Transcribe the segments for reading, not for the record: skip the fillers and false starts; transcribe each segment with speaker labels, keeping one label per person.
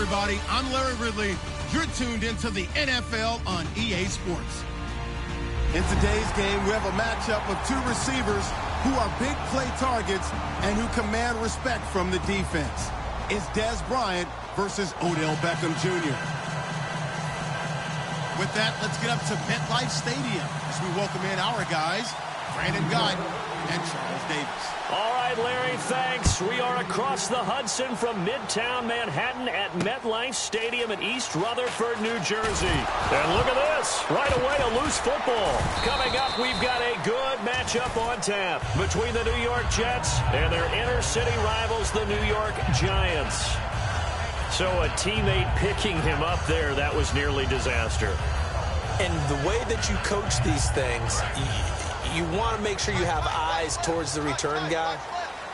Speaker 1: everybody. I'm Larry Ridley. You're tuned into the NFL on EA Sports.
Speaker 2: In today's game, we have a matchup of two receivers who are big play targets and who command respect from the defense. It's Dez Bryant versus Odell Beckham Jr.
Speaker 1: With that, let's get up to MetLife Stadium as we welcome in our guys, Brandon Gaudin and Charles Davis.
Speaker 3: All right, Larry, thanks. We are across the Hudson from Midtown Manhattan at MetLife Stadium in East Rutherford, New Jersey. And look at this. Right away, a loose football. Coming up, we've got a good matchup on tap between the New York Jets and their inner-city rivals, the New York Giants. So a teammate picking him up there, that was nearly disaster.
Speaker 4: And the way that you coach these things, you want to make sure you have eyes towards the return guy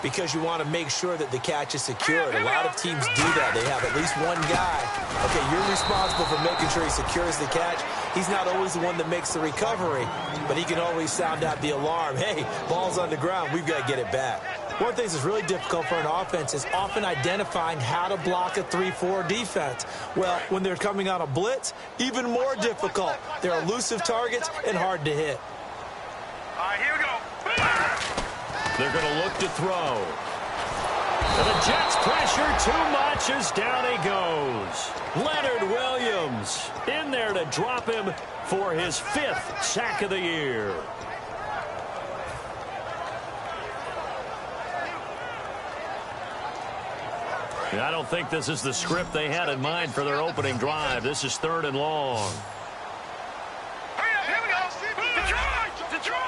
Speaker 4: because you want to make sure that the catch is secured. A lot of teams do that. They have at least one guy. Okay, you're responsible for making sure he secures the catch. He's not always the one that makes the recovery, but he can always sound out the alarm. Hey, ball's on the ground. We've got to get it back. One of the things that's really difficult for an offense is often identifying how to block a 3-4 defense. Well, when they're coming on a blitz, even more difficult. They're elusive targets and hard to hit.
Speaker 5: All right, here we go.
Speaker 3: They're going to look to throw. And the Jets pressure too much as down he goes. Leonard Williams in there to drop him for his 5th sack of the year. I don't think this is the script they had in mind for their opening drive. This is 3rd and long.
Speaker 5: Here we go. Detroit!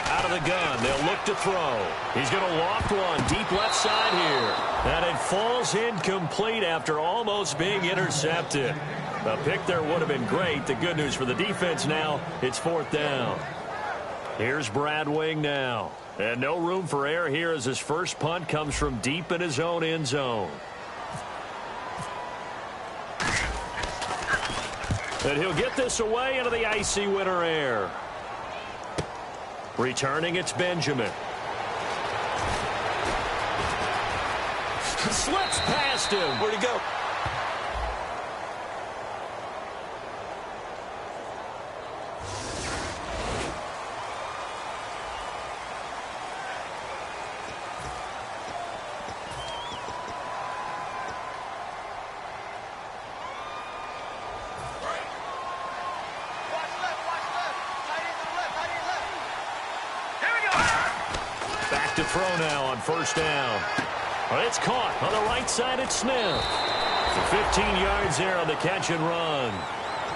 Speaker 3: Out of the gun, they'll look to throw. He's going to loft one deep left side here. And it falls incomplete after almost being intercepted. A pick there would have been great. The good news for the defense now, it's 4th down. Here's Brad Wing now. And no room for error here as his first punt comes from deep in his own end zone. And he'll get this away into the icy winter air. Returning, it's Benjamin. Slips past him.
Speaker 4: Where'd he go?
Speaker 3: To throw now on 1st down. Well, it's caught on the right side. It's Smith. For 15 yards there on the catch and run.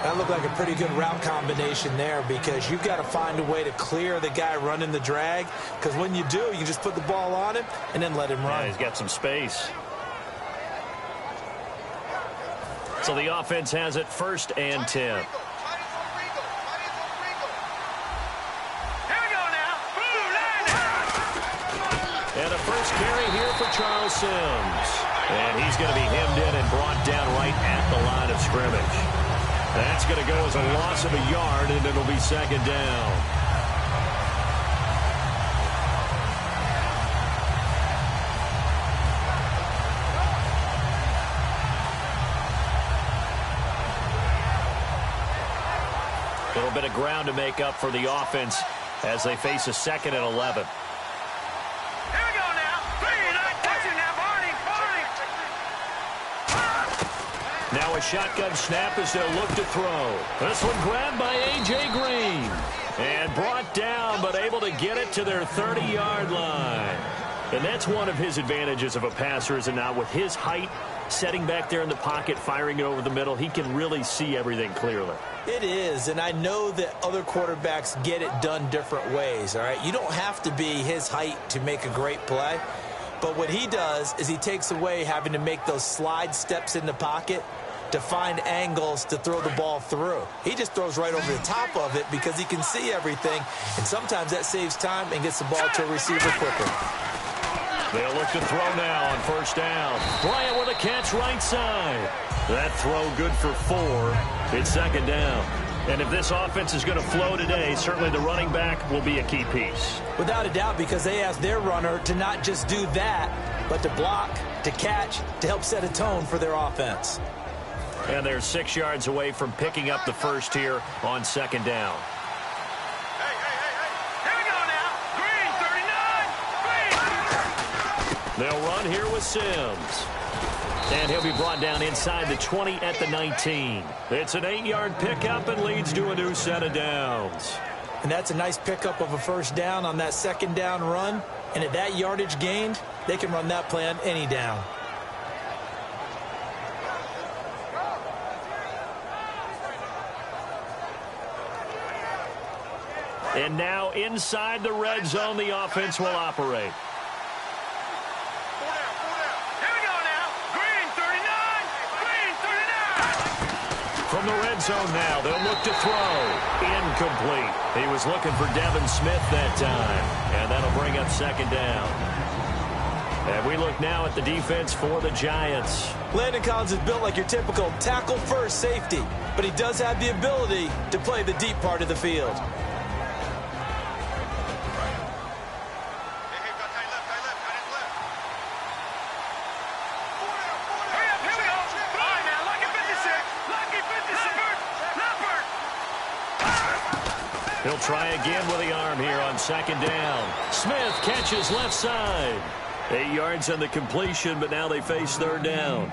Speaker 4: That looked like a pretty good route combination there because you've got to find a way to clear the guy running the drag because when you do, you just put the ball on him and then let him run.
Speaker 3: Yeah, he's got some space. So the offense has it 1st and 10. And a first carry here for Charles Sims. And he's going to be hemmed in and brought down right at the line of scrimmage. That's going to go as a loss of a yard, and it'll be 2nd down. A little bit of ground to make up for the offense as they face a 2nd and 11. Now a shotgun snap as they'll look to throw. This one grabbed by A.J. Green. And brought down, but able to get it to their 30-yard line. And that's one of his advantages of a passer, is it not? With his height, setting back there in the pocket, firing it over the middle, he can really see everything clearly.
Speaker 4: It is, and I know that other quarterbacks get it done different ways, all right? You don't have to be his height to make a great play. But what he does is he takes away having to make those slide steps in the pocket to find angles to throw the ball through. He just throws right over the top of it because he can see everything, and sometimes that saves time and gets the ball to a receiver quicker.
Speaker 3: They'll look to throw now on 1st down. Bryant with a catch right side. That throw good for 4. It's 2nd down. And if this offense is going to flow today, certainly the running back will be a key piece.
Speaker 4: Without a doubt, because they asked their runner to not just do that, but to block, to catch, to help set a tone for their offense.
Speaker 3: And they're 6 yards away from picking up the first here on second down.
Speaker 5: Here we go now. Green, 39. Green.
Speaker 3: They'll run here with Sims. And he'll be brought down inside the 20 at the 19. It's an 8-yard pickup and leads to a new set of downs.
Speaker 4: And that's a nice pickup of a first down on that second down run. And at that yardage gained, they can run that play on any down.
Speaker 3: And now inside the red zone, the offense will operate. From the red zone now, they'll look to throw. Incomplete. He was looking for Devin Smith that time. And that'll bring up second down. And we look now at the defense for the Giants.
Speaker 4: Landon Collins is built like your typical tackle-first safety, but he does have the ability to play the deep part of the field.
Speaker 3: He'll try again with the arm here on second down. Smith catches left side. 8 yards on the completion, but now they face third down.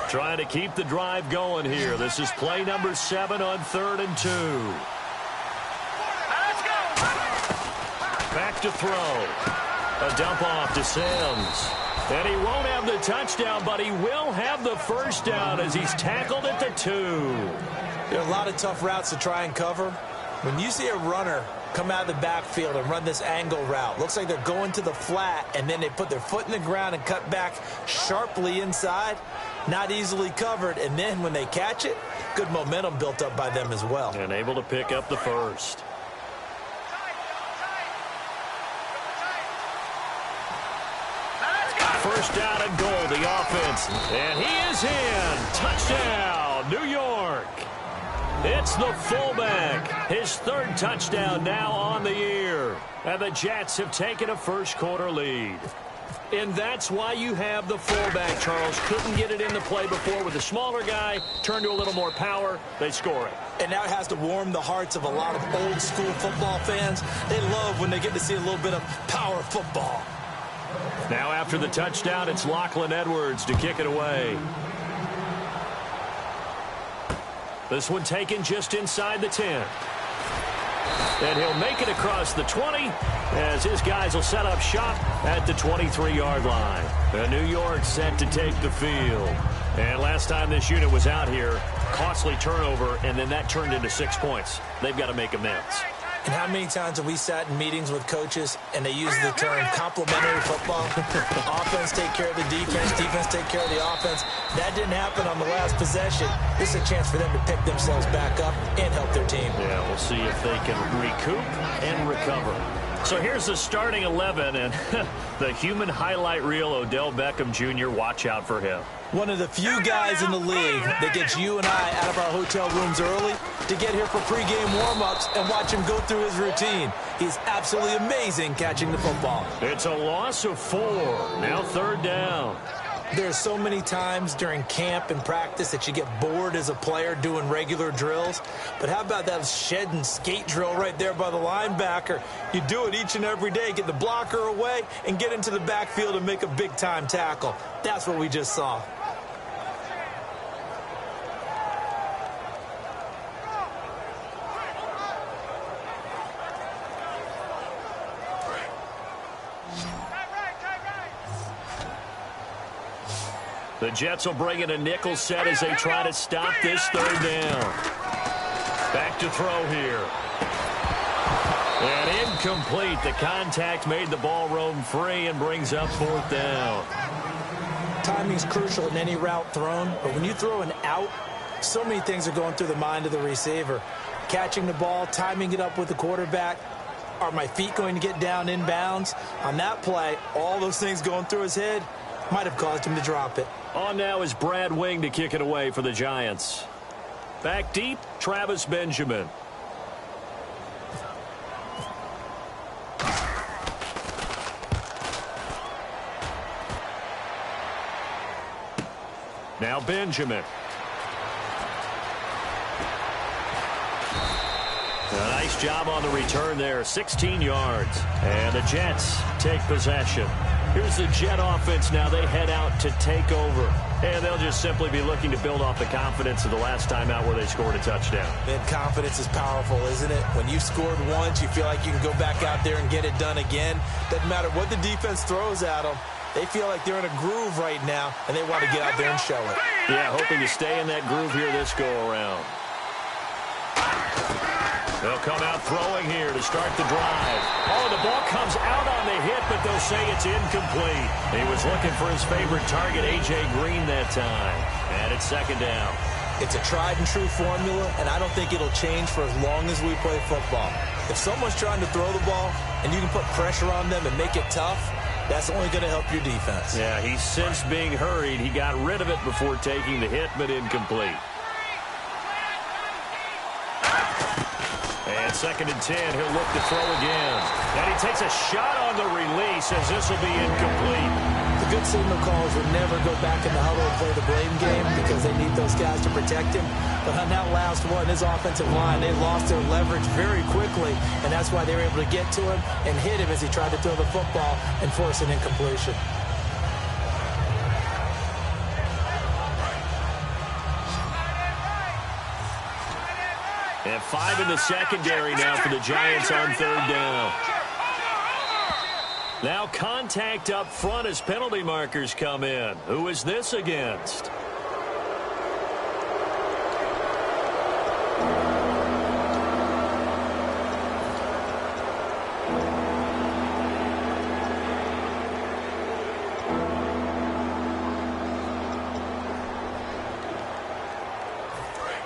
Speaker 3: Trying to keep the drive going here. This is play number 7 on 3rd and 2. Back to throw. A dump off to Sims. And he won't have the touchdown, but he will have the first down as he's tackled at the 2.
Speaker 4: There are a lot of tough routes to try and cover. When you see a runner come out of the backfield and run this angle route, looks like they're going to the flat, and then they put their foot in the ground and cut back sharply inside. Not easily covered, and then when they catch it, good momentum built up by them as well.
Speaker 3: And able to pick up the first. First down and goal, the offense. And he is in. Touchdown, New York. It's the fullback. His 3rd touchdown now on the year. And the Jets have taken a first-quarter lead. And that's why you have the fullback, Charles. Couldn't get it in the play before with the smaller guy. Turned to a little more power. They score it.
Speaker 4: And now it has to warm the hearts of a lot of old-school football fans. They love when they get to see a little bit of power football.
Speaker 3: Now after the touchdown, it's Lachlan Edwards to kick it away. This one taken just inside the 10. And he'll make it across the 20 as his guys will set up shop at the 23-yard line. And New York set to take the field. And last time this unit was out here, costly turnover, and then that turned into 6 points. They've got to make amends.
Speaker 4: And how many times have we sat in meetings with coaches and they use the term complementary football? Offense take care of the defense, defense take care of the offense. That didn't happen on the last possession. This is a chance for them to pick themselves back up and help their team.
Speaker 3: Yeah, we'll see if they can recoup and recover. So here's the starting 11, and the human highlight reel, Odell Beckham Jr., watch out for him.
Speaker 4: One of the few guys in the league that gets you and I out of our hotel rooms early to get here for pregame warm-ups and watch him go through his routine. He's absolutely amazing catching the football.
Speaker 3: It's a loss of 4. Now 3rd down.
Speaker 4: There are so many times during camp and practice that you get bored as a player doing regular drills. But how about that shed and skate drill right there by the linebacker? You do it each and every day. Get the blocker away and get into the backfield and make a big-time tackle. That's what we just saw.
Speaker 3: The Jets will bring in a nickel set as they try to stop this third down. Back to throw here. And incomplete. The contact made the ball roam free and brings up fourth down.
Speaker 4: Timing's crucial in any route thrown, but when you throw an out, so many things are going through the mind of the receiver. Catching the ball, timing it up with the quarterback. Are my feet going to get down inbounds? On that play, all those things going through his head might have caused him to drop it.
Speaker 3: On now is Brad Wing to kick it away for the Giants. Back deep, Travis Benjamin. Now Benjamin. A nice job on the return there, 16 yards. And the Jets take possession. Here's the Jet offense now. They head out to take over. And they'll just simply be looking to build off the confidence of the last time out where they scored a touchdown.
Speaker 4: And confidence is powerful, isn't it? When you've scored once, you feel like you can go back out there and get it done again. Doesn't matter what the defense throws at them. They feel like they're in a groove right now, and they want to get out there and show it.
Speaker 3: Yeah, hoping to stay in that groove here this go-around. They'll come out throwing here to start the drive. Oh, the ball comes out on the hit, but they'll say it's incomplete. He was looking for his favorite target, A.J. Green, that time. And it's second down.
Speaker 4: It's a tried-and-true formula, and I don't think it'll change for as long as we play football. If someone's trying to throw the ball, and you can put pressure on them and make it tough, that's only going to help your defense.
Speaker 3: Yeah, he's since being hurried. He got rid of it before taking the hit, but incomplete. And second and 10, he'll look to throw again. And he takes a shot on the release as this will be incomplete.
Speaker 4: The good signal callers would never go back in the huddle and play the blame game because they need those guys to protect him. But on that last one, his offensive line, they lost their leverage very quickly, and that's why they were able to get to him and hit him as he tried to throw the football and force an incompletion.
Speaker 3: And 5 in the secondary now for the Giants on third down. Now contact up front as penalty markers come in. Who is this against?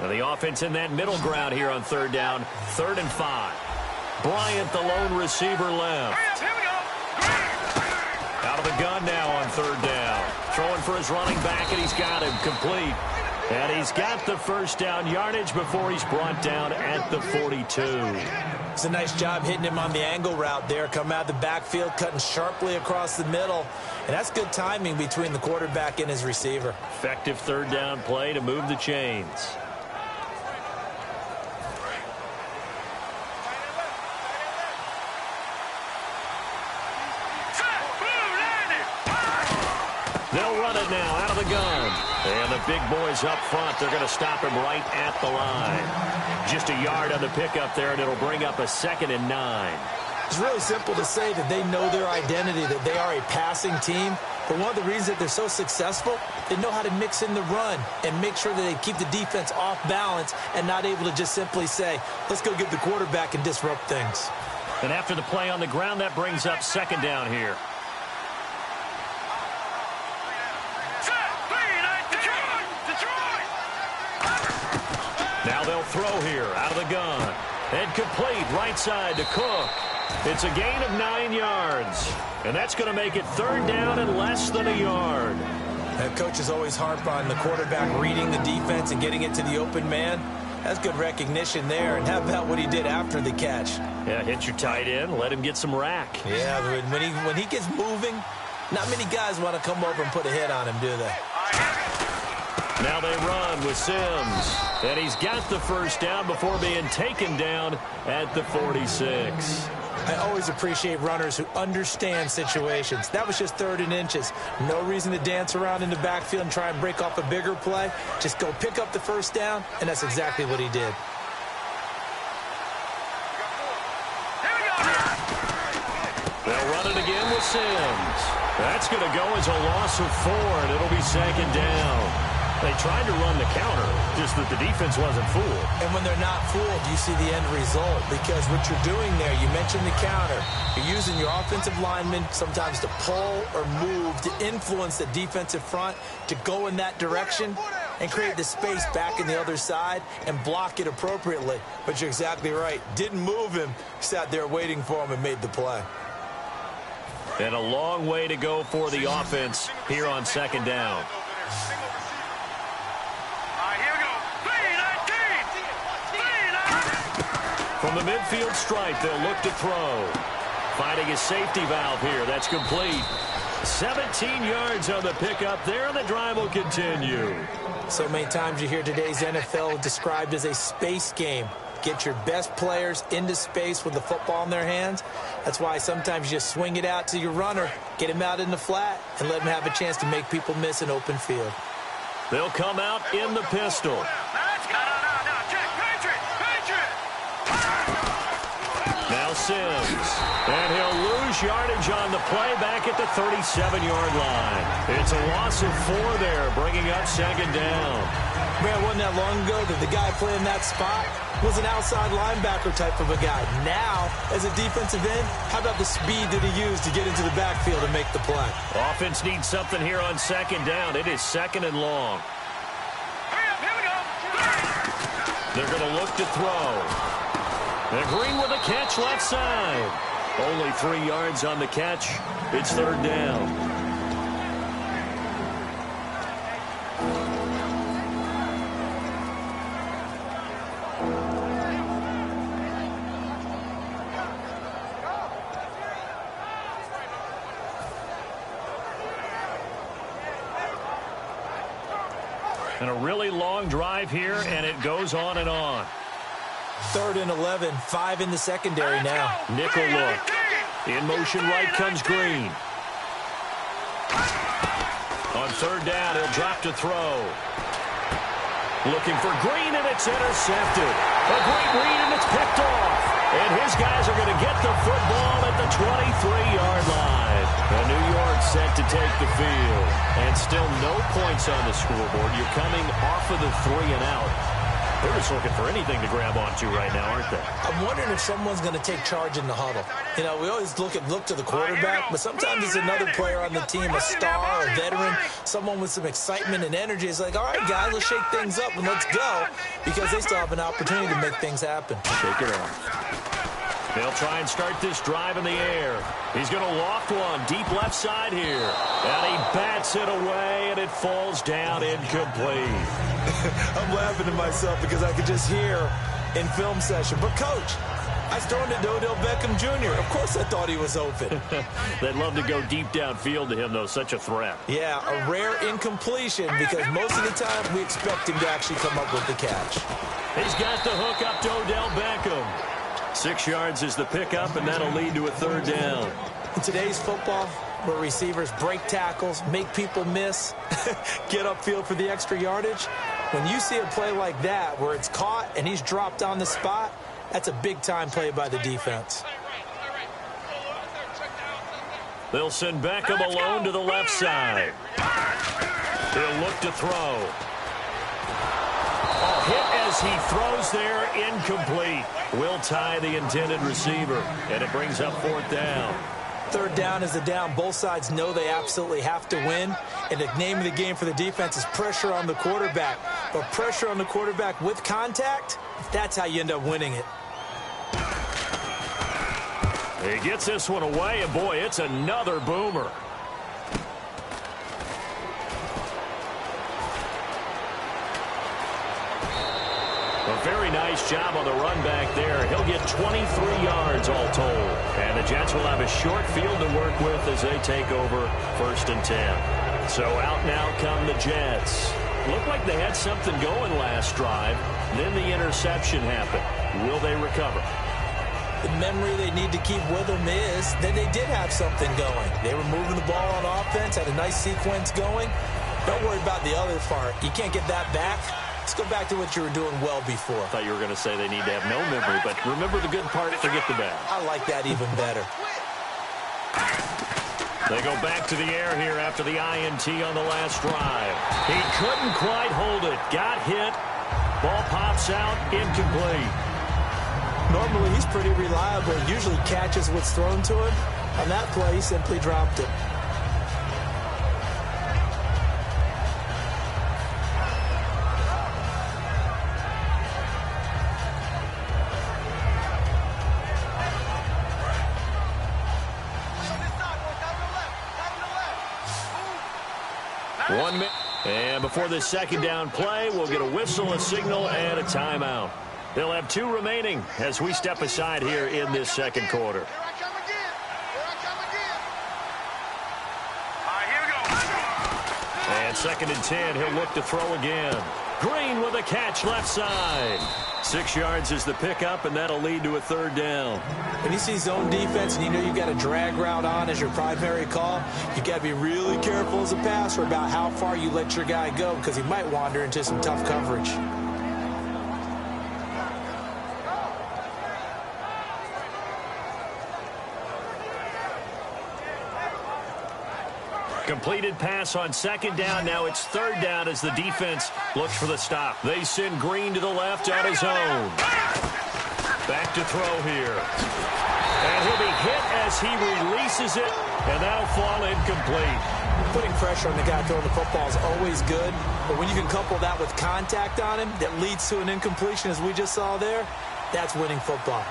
Speaker 3: The offense in that middle ground here on third down, 3rd and 5. Bryant, the lone receiver, left. Out of the gun now on third down. Throwing for his running back, and he's got him complete. And he's got the first down yardage before he's brought down at the 42.
Speaker 4: It's a nice job hitting him on the angle route there. Come out of the backfield, cutting sharply across the middle. And that's good timing between the quarterback and his receiver.
Speaker 3: Effective third down play to move the chains. They'll run it now out of the gun. And the big boys up front, they're going to stop him right at the line. Just a yard on the pickup there, and it'll bring up a 2nd and 9.
Speaker 4: It's really simple to say that they know their identity, that they are a passing team. But one of the reasons that they're so successful, they know how to mix in the run and make sure that they keep the defense off balance and not able to just simply say, let's go get the quarterback and disrupt things.
Speaker 3: And after the play on the ground, that brings up 2nd down here. Now they'll throw here out of the gun. And complete right side to Cook. It's a gain of 9 yards. And that's going to make it 3rd down and less than a yard.
Speaker 4: Coaches always harp on the quarterback reading the defense and getting it to the open man. That's good recognition there. And how about what he did after the catch?
Speaker 3: Yeah, hit your tight end, let him get some rack.
Speaker 4: Yeah, when he gets moving, not many guys want to come over and put a hit on him, do they?
Speaker 3: Now they run with Sims. And he's got the first down before being taken down at the 46.
Speaker 4: I always appreciate runners who understand situations. That was just 3rd and inches. No reason to dance around in the backfield and try and break off a bigger play. Just go pick up the first down, and that's exactly what he did.
Speaker 3: They'll run it again with Sims. That's going to go as a loss of 4, and it'll be second down. They tried to run the counter, just that the defense wasn't fooled.
Speaker 4: And when they're not fooled, you see the end result. Because what you're doing there, you mentioned the counter. You're using your offensive linemen sometimes to pull or move to influence the defensive front to go in that direction and create the space back in the other side and block it appropriately. But you're exactly right. Didn't move him. Sat there waiting for him and made the play.
Speaker 3: And a long way to go for the offense here on second down. From the midfield stripe, they'll look to throw. Finding a safety valve here. That's complete. 17 yards on the pickup there, and the drive will continue.
Speaker 4: So many times you hear today's NFL described as a space game. Get your best players into space with the football in their hands. That's why sometimes you just swing it out to your runner, get him out in the flat, and let him have a chance to make people miss an open field.
Speaker 3: They'll come out in the pistol. Now Sims. And he'll lose yardage on the play back at the 37-yard line. It's a loss of 4 there, bringing up second down.
Speaker 4: Man, wasn't that long ago that the guy playing that spot was an outside linebacker type of a guy. Now, as a defensive end, how about the speed that he used to get into the backfield and make the play?
Speaker 3: Offense needs something here on second down. It is second and long. They're going to look to throw. And Green with a catch left side. Only 3 yards on the catch. It's third down. And a really long drive here, and it goes on and on.
Speaker 4: 3rd and 11, 5 in the secondary now.
Speaker 3: Nickel look. In motion right comes Green. On third down, he'll drop to throw. Looking for Green, and it's intercepted. A great read, and it's picked off. And his guys are going to get the football at the 23-yard line. New York set to take the field. And still no points on the scoreboard. You're coming off of the 3 and out. They're just looking for anything to grab onto right now, aren't they?
Speaker 4: I'm wondering if someone's going to take charge in the huddle. You know, we always look to the quarterback, but sometimes it's another player on the team, a star, a veteran, someone with some excitement and energy. It's like, all right, guys, let's shake things up and let's go, because they still have an opportunity to make things happen.
Speaker 3: Shake it off. They'll try and start this drive in the air. He's going to loft one deep left side here. And he bats it away, and it falls down incomplete.
Speaker 4: I'm laughing to myself because I could just hear in film session. But, Coach, I was throwing it to Odell Beckham Jr. Of course I thought he was open.
Speaker 3: They'd love to go deep downfield to him, though. Such a threat.
Speaker 4: Yeah, a rare incompletion because most of the time we expect him to actually come up with the catch.
Speaker 3: He's got the hook up to Odell Beckham. 6 yards is the pickup, and that'll lead to a third down.
Speaker 4: In today's football, where receivers break tackles, make people miss, get upfield for the extra yardage, when you see a play like that where it's caught and he's dropped on the spot, that's a big-time play by the defense.
Speaker 3: They'll send Beckham alone to the left side. He'll look to throw. Oh, hit as he throws there, incomplete. Will tie the intended receiver, and it brings up fourth down.
Speaker 4: Third down is the down. Both sides know they absolutely have to win, and the name of the game for the defense is pressure on the quarterback. But pressure on the quarterback with contact, that's how you end up winning it.
Speaker 3: He gets this one away, and boy, it's another boomer. A very nice job on the run back there. He'll get 23 yards all told. And the Jets will have a short field to work with as they take over 1st and 10. So out now come the Jets. Looked like they had something going last drive. Then the interception happened. Will they recover?
Speaker 4: The memory they need to keep with them is that they did have something going. They were moving the ball on offense, had a nice sequence going. Don't worry about the other part. You can't get that back. Let's go back to what you were doing well before.
Speaker 3: I thought you were going to say they need to have no memory, but remember the good part, forget the bad.
Speaker 4: I like that even better.
Speaker 3: They go back to the air here after the INT on the last drive. He couldn't quite hold it. Got hit. Ball pops out. Incomplete.
Speaker 4: Normally, he's pretty reliable. Usually catches what's thrown to him. On that play, he simply dropped it.
Speaker 3: And before this second down play, we'll get a whistle, a signal, and a timeout. They'll have 2 remaining as we step aside here in this second quarter. And 2nd and 10, he'll look to throw again. Green with a catch left side. 6 yards is the pickup, and that'll lead to a 3rd down.
Speaker 4: When you see zone defense and you know you've got a drag route on as your primary call, you've got to be really careful as a passer about how far you let your guy go because he might wander into some tough coverage.
Speaker 3: Completed pass on 2nd down. Now it's 3rd down as the defense looks for the stop. They send Green to the left on his own. Back to throw here. And he'll be hit as he releases it, and that'll fall incomplete.
Speaker 4: Putting pressure on the guy throwing the football is always good, but when you can couple that with contact on him that leads to an incompletion as we just saw there, that's winning football.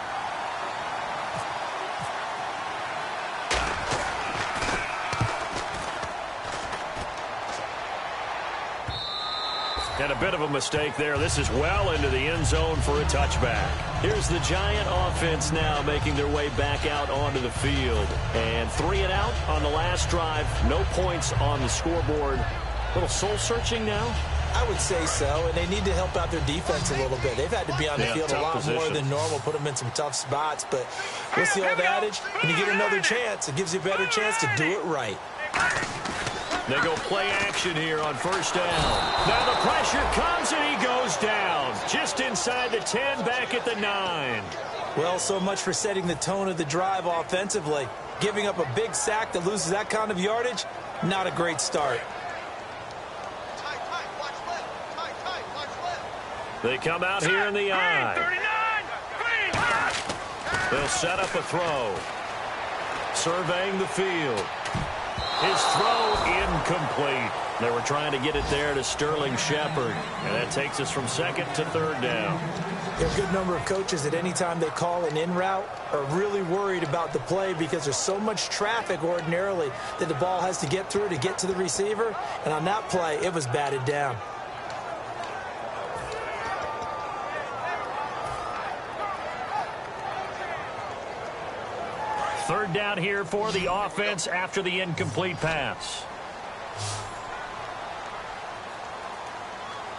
Speaker 3: And a bit of a mistake there. This is well into the end zone for a touchback. Here's the Giant offense now making their way back out onto the field. And 3 and out on the last drive. No points on the scoreboard. A little soul-searching now?
Speaker 4: I would say so, and they need to help out their defense a little bit. They've had to be on the field a lot more than normal, put them in some tough spots. But what's the old adage? When you get another chance, it gives you a better chance to do it right.
Speaker 3: They go play action here on 1st down. Now the pressure comes and he goes down. Just inside the 10, back at the 9.
Speaker 4: Well, so much for setting the tone of the drive offensively. Giving up a big sack that loses that kind of yardage, not a great start.
Speaker 3: They come out here in the eye. They'll set up a throw. Surveying the field. His throw incomplete. They were trying to get it there to Sterling Shepard. And that takes us from 2nd to 3rd down.
Speaker 4: There are a good number of coaches at any time they call an in route are really worried about the play because there's so much traffic ordinarily that the ball has to get through to get to the receiver. And on that play, it was batted down.
Speaker 3: Third down here for the offense after the incomplete pass.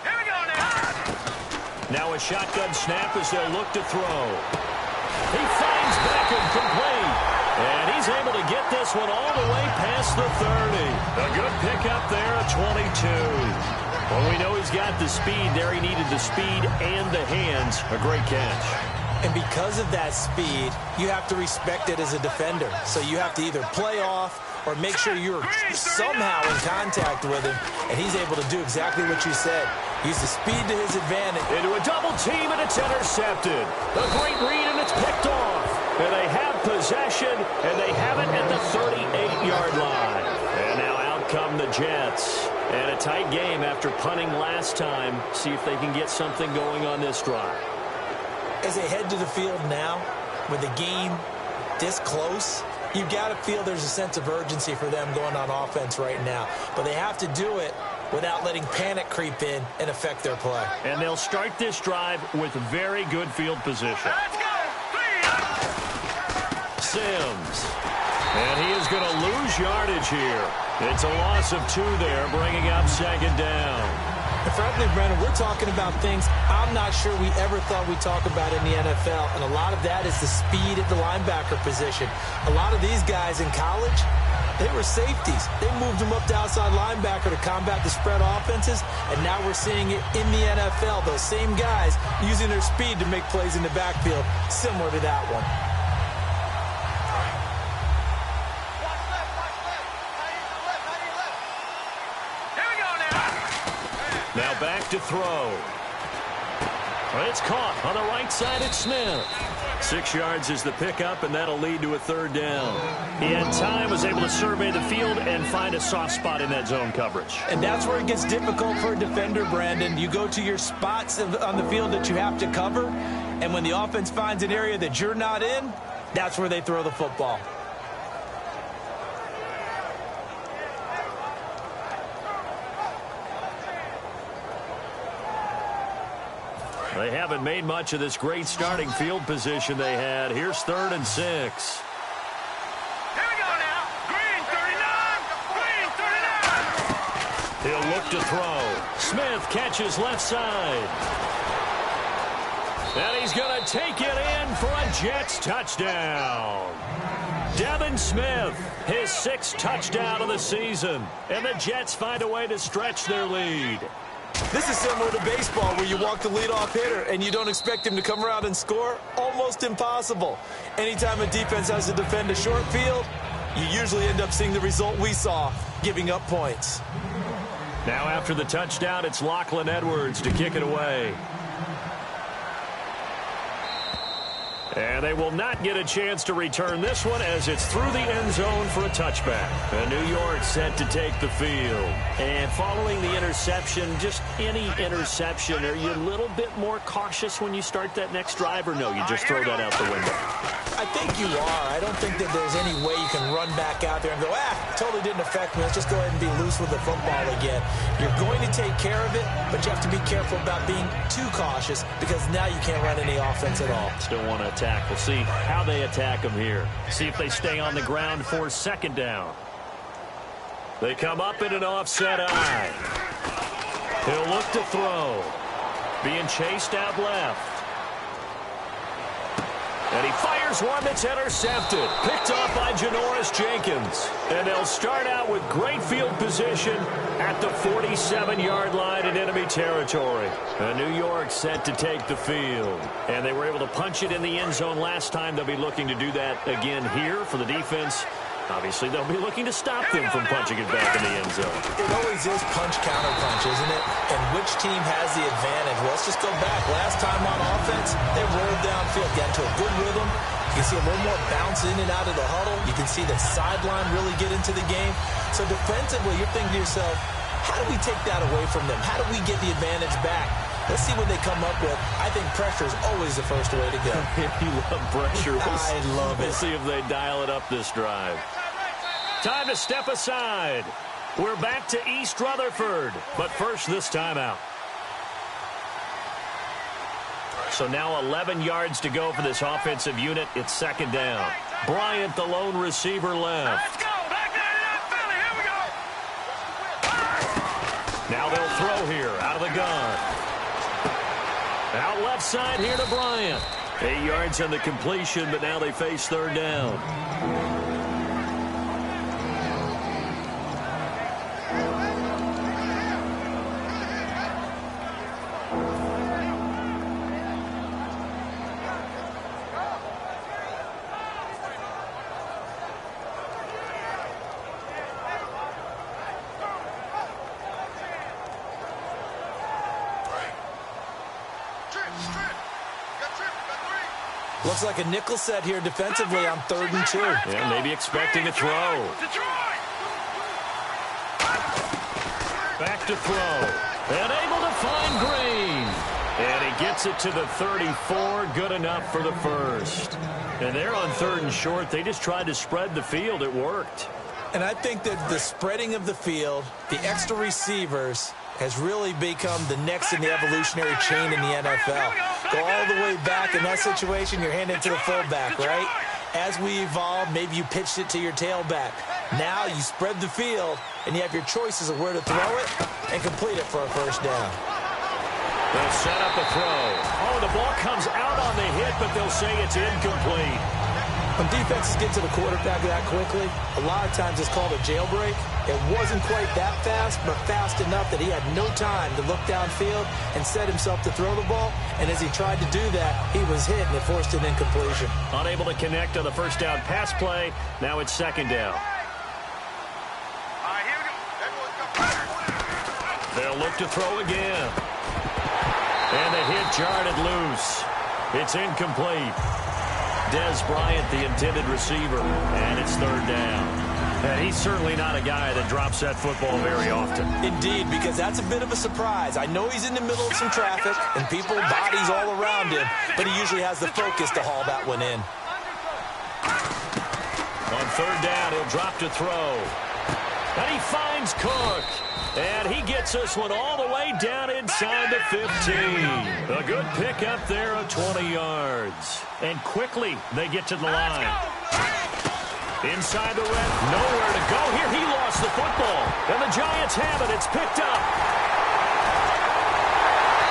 Speaker 5: Here we go now.
Speaker 3: Now a shotgun snap as they'll look to throw. He finds Beckham complete. And he's able to get this one all the way past the 30. A good pickup there at 22. Well, we know he's got the speed there. He needed the speed and the hands. A great catch.
Speaker 4: And because of that speed, you have to respect it as a defender. So you have to either play off or make sure you're somehow in contact with him. And he's able to do exactly what you said. Use the speed to his advantage.
Speaker 3: Into a double team, and it's intercepted. A great read, and it's picked off. And they have possession, and they have it at the 38-yard line. And now out come the Jets. And a tight game after punting last time. See if they can get something going on this drive.
Speaker 4: As they head to the field now, with the game this close, you've got to feel there's a sense of urgency for them going on offense right now. But they have to do it without letting panic creep in and affect their play.
Speaker 3: And they'll start this drive with very good field position.
Speaker 5: Let's go.
Speaker 3: Sims. And he is going to lose yardage here. It's a loss of 2 there, bringing up 2nd down.
Speaker 4: And frankly, Brandon, we're talking about things I'm not sure we ever thought we'd talk about in the NFL. And a lot of that is the speed at the linebacker position. A lot of these guys in college, they were safeties. They moved them up to outside linebacker to combat the spread offenses. And now we're seeing it in the NFL. Those same guys using their speed to make plays in the backfield, similar to that one.
Speaker 3: Now back to throw. It's caught on the right side. It's Smith. 6 yards is the pickup, and that'll lead to a third down. He had time, was able to survey the field and find a soft spot in that zone coverage.
Speaker 4: And that's where it gets difficult for a defender, Brandon. You go to your spots on the field that you have to cover, and when the offense finds an area that you're not in, that's where they throw the football.
Speaker 3: They haven't made much of this great starting field position they had. Here's 3rd and 6.
Speaker 5: Here we go now. Green 39. Green 39.
Speaker 3: He'll look to throw. Smith catches left side. And he's going to take it in for a Jets touchdown. Devin Smith, his 6th touchdown of the season. And the Jets find a way to stretch their lead.
Speaker 4: This is similar to baseball where you walk the leadoff hitter and you don't expect him to come around and score. Almost impossible. Anytime a defense has to defend a short field, you usually end up seeing the result we saw, giving up points.
Speaker 3: Now after the touchdown, it's Lachlan Edwards to kick it away. And they will not get a chance to return this one as it's through the end zone for a touchback. And New York set to take the field. And following the interception, just any interception, are you a little bit more cautious when you start that next drive, or no, you just throw that out the window?
Speaker 4: I think you are. I don't think that there's any way you can run back out there and go, totally didn't affect me. Let's just go ahead and be loose with the football again. You're going to take care of it, but you have to be careful about being too cautious because now you can't run any offense at all.
Speaker 3: Still want to attack. We'll see how they attack them here. See if they stay on the ground for 2nd down. They come up in an offset eye. He'll look to throw. Being chased out left. And he fires one that's intercepted. Picked off by Janoris Jenkins. And they'll start out with great field position at the 47-yard line in enemy territory. And New York set to take the field. And they were able to punch it in the end zone last time. They'll be looking to do that again here for the defense. Obviously, they'll be looking to stop them from punching it back in the end zone.
Speaker 4: It always is punch-counter-punch, isn't it? And which team has the advantage? Well, let's just go back. Last time on offense, they rolled downfield, got into a good rhythm. You can see a little more bounce in and out of the huddle. You can see the sideline really get into the game. So defensively, you're thinking to yourself, how do we take that away from them? How do we get the advantage back? Let's see what they come up with. I think pressure is always the first way to go.
Speaker 3: You love pressure.
Speaker 4: I love it.
Speaker 3: We'll see if they dial it up this drive. Time to step aside. We're back to East Rutherford. But first, this timeout. So now 11 yards to go for this offensive unit. It's 2nd down. Bryant, the lone receiver, left.
Speaker 5: Let's go. Back there to that Philly. Here we go.
Speaker 3: Now they'll throw here out of the gun. Out left side here to Bryant. 8 yards on the completion, but now they face 3rd down.
Speaker 4: Looks like a nickel set here defensively on 3rd and 2.
Speaker 3: Yeah, maybe expecting a throw. Back to throw. And able to find Green. And he gets it to the 34. Good enough for the first. And they're on 3rd and short. They just tried to spread the field. It worked.
Speaker 4: And I think that the spreading of the field, the extra receivers, has really become the next in the evolutionary chain in the NFL. Go all the way back in that situation, you're handing it to the fullback, right? As we evolve, maybe you pitched it to your tailback. Now you spread the field, and you have your choices of where to throw it and complete it for a first down.
Speaker 3: They'll set up a throw. Oh, the ball comes out on the hit, but they'll say it's incomplete.
Speaker 4: When defenses get to the quarterback that quickly, a lot of times it's called a jailbreak. It wasn't quite that fast, but fast enough that he had no time to look downfield and set himself to throw the ball. And as he tried to do that, he was hit, and it forced an incompletion.
Speaker 3: Unable to connect on the first down pass play. Now it's 2nd down.
Speaker 5: All right, here we go.
Speaker 3: They'll They'll look to throw again. And the hit jarred it loose. It's incomplete. Dez Bryant, the intended receiver, and it's third down. And he's certainly not a guy that drops that football very often.
Speaker 4: Indeed, because that's a bit of a surprise. I know he's in the middle of some traffic and people, bodies all around him, but he usually has the focus to haul that one in.
Speaker 3: On third down, he'll drop to throw. And he finds Cook. And he gets this one all the way down inside the 15. A good pickup there of 20 yards. And quickly, they get to the line. Inside the red, nowhere to go. Here, he lost the football. And the Giants have it. It's picked up.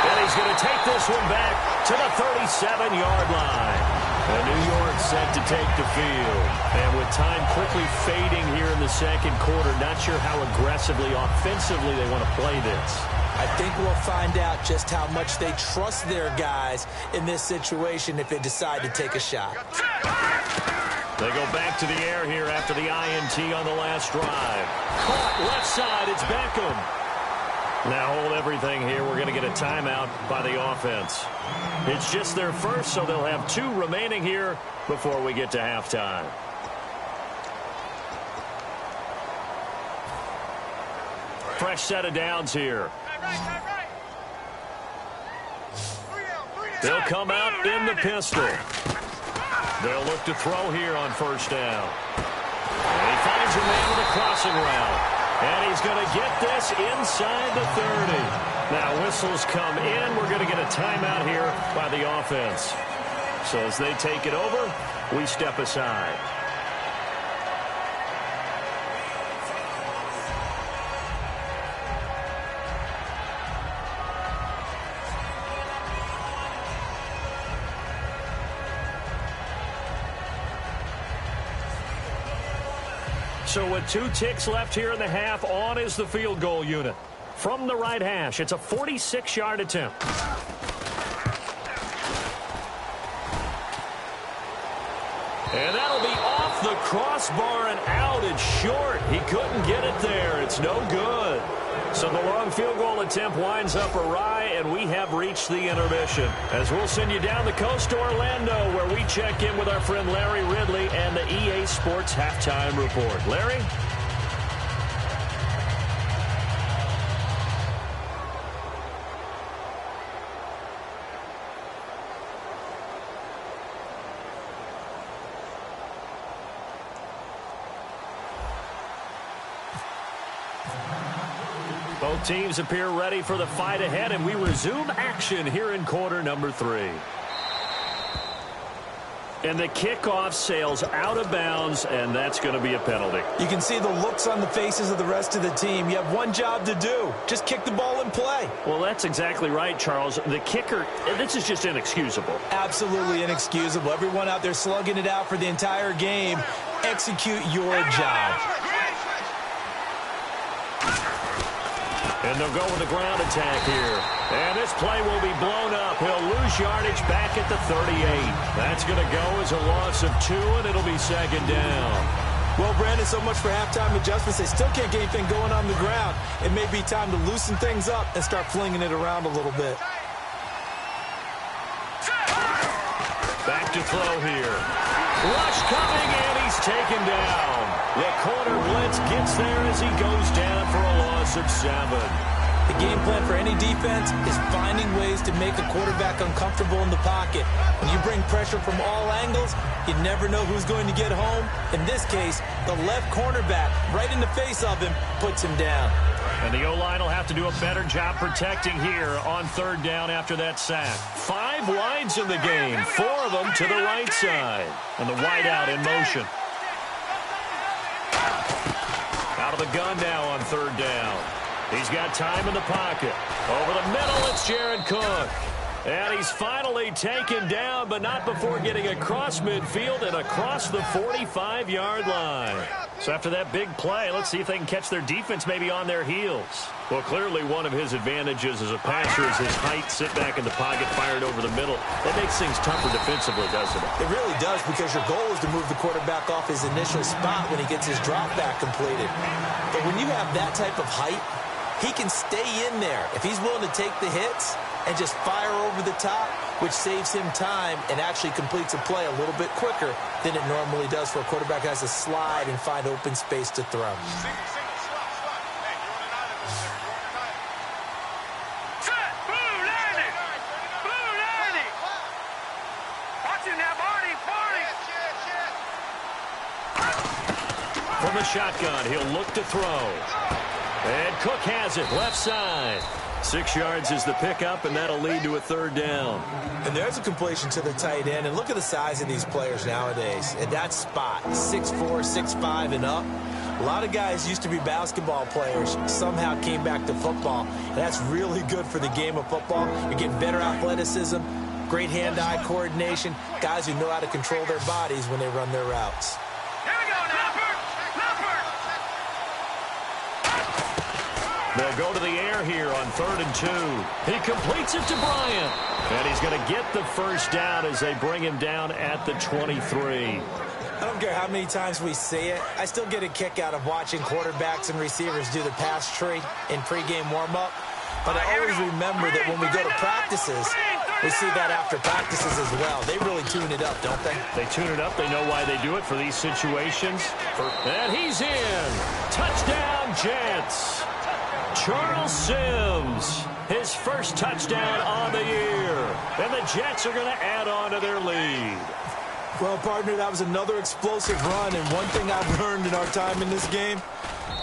Speaker 3: And he's going to take this one back to the 37-yard line. And New York set to take the field. And with time quickly fading here in the second quarter, not sure how aggressively, offensively they want to play this.
Speaker 4: I think we'll find out just how much they trust their guys in this situation if they decide to take a shot.
Speaker 3: They go back to the air here after the INT on the last drive. Caught left side, it's Beckham. Now hold everything here. We're going to get a timeout by the offense. It's just their first, so they'll have 2 remaining here before we get to halftime. Fresh set of downs here. They'll come out in the pistol. They'll look to throw here on first down. And he finds a man with a crossing route. And he's going to get this inside the 30. Now whistles come in. We're going to get a timeout here by the offense. So as they take it over, we step aside. So with 2 ticks left here in the half, on is the field goal unit. From the right hash, it's a 46-yard attempt. And that'll be off the crossbar and out. It's short. He couldn't get it there. It's no good. So the long field goal attempt winds up awry, and we have reached the intermission. As we'll send you down the coast to Orlando, where we check in with our friend Larry Ridley and the EA Sports Halftime Report. Larry? Both teams appear ready for the fight ahead, and we resume action here in quarter number 3. And the kickoff sails out of bounds, and that's going to be a penalty.
Speaker 4: You can see the looks on the faces of the rest of the team. You have one job to do. Just kick the ball and play.
Speaker 3: Well, that's exactly right, Charles. The kicker, this is just inexcusable.
Speaker 4: Absolutely inexcusable. Everyone out there slugging it out for the entire game. Execute your job.
Speaker 3: And they'll go with the ground attack here. And this play will be blown up. He'll lose yardage back at the 38. That's going to go as a loss of 2, and it'll be second down.
Speaker 4: Well, Brandon, so much for halftime adjustments. They still can't get anything going on the ground. It may be time to loosen things up and start flinging it around a little bit.
Speaker 3: Back to throw here. Rush coming, and he's taken down. The corner blitz gets there as he goes down for a loss of 7.
Speaker 4: The game plan for any defense is finding ways to make a quarterback uncomfortable in the pocket. When you bring pressure from all angles, you never know who's going to get home. In this case, the left cornerback, right in the face of him, puts him down.
Speaker 3: And the O-line will have to do a better job protecting here on third down after that sack. 5 wides in the game, 4 of them to the right side. And the wideout in motion. Out of the gun now on third down. He's got time in the pocket. Over the middle, it's Jared Cook. And he's finally taken down, but not before getting across midfield and across the 45-yard line. So after that big play, let's see if they can catch their defense maybe on their heels. Well, clearly one of his advantages as a passer is his height, sit back in the pocket, fired over the middle. That makes things tougher defensively, doesn't it?
Speaker 4: It really does, because your goal is to move the quarterback off his initial spot when he gets his drop back completed. But when you have that type of height, he can stay in there. If he's willing to take the hits and just fire over the top, which saves him time and actually completes a play a little bit quicker than it normally does for a quarterback who has to slide and find open space to throw.
Speaker 3: From the shotgun, he'll look to throw. And Cook has it, left side. 6 yards is the pickup, and that'll lead to a third down.
Speaker 4: And there's a completion to the tight end. And look at the size of these players nowadays. At that spot, 6'4", 6'5", and up. A lot of guys used to be basketball players, somehow came back to football. And that's really good for the game of football. You're getting better athleticism, great hand-eye coordination, guys who know how to control their bodies when they run their routes.
Speaker 3: They'll go to the air here on 3rd and 2. He completes it to Bryant. And he's going to get the first down as they bring him down at the 23.
Speaker 4: I don't care how many times we see it. I still get a kick out of watching quarterbacks and receivers do the pass tree in pregame warm-up. But I always remember that when we go to practices, we see that after practices as well. They really tune it up, don't they?
Speaker 3: They tune it up. They know why they do it for these situations. And he's in. Touchdown, Jets. Charles Sims, his first touchdown on the year. And the Jets are going to add on to their lead.
Speaker 4: Well, partner, that was another explosive run. And one thing I've learned in our time in this game,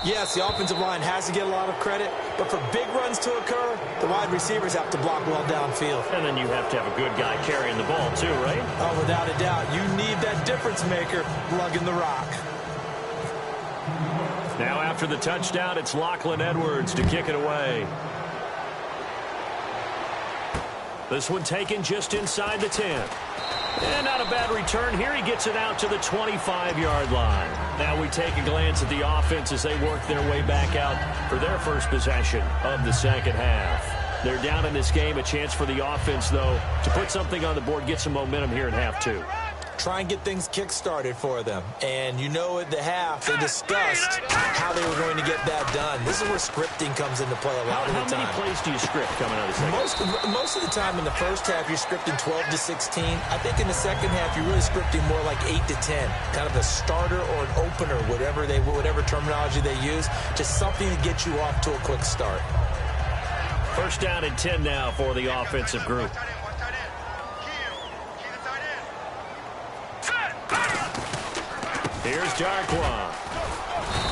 Speaker 4: yes, the offensive line has to get a lot of credit, but for big runs to occur, the wide receivers have to block well downfield.
Speaker 3: And then you have to have a good guy carrying the ball too, right?
Speaker 4: Oh, without a doubt. You need that difference maker lugging the rock.
Speaker 3: Now after the touchdown, it's Lachlan Edwards to kick it away. This one taken just inside the 10. And not a bad return here. He gets it out to the 25-yard line. Now we take a glance at the offense as they work their way back out for their first possession of the second half. They're down in this game. A chance for the offense, though, to put something on the board, get some momentum here in half 2.
Speaker 4: Try and get things kick-started for them. And you know at the half, they discussed how they were going to get that done. This is where scripting comes into play a lot of the time.
Speaker 3: How many plays do you script coming out of the second?
Speaker 4: Most of the time in the first half, you're scripting 12 to 16. I think in the second half, you're really scripting more like 8 to 10. Kind of a starter or an opener, whatever terminology they use. Just something to get you off to a quick start.
Speaker 3: First down and 10 now for the offensive group. Here's Darkwa.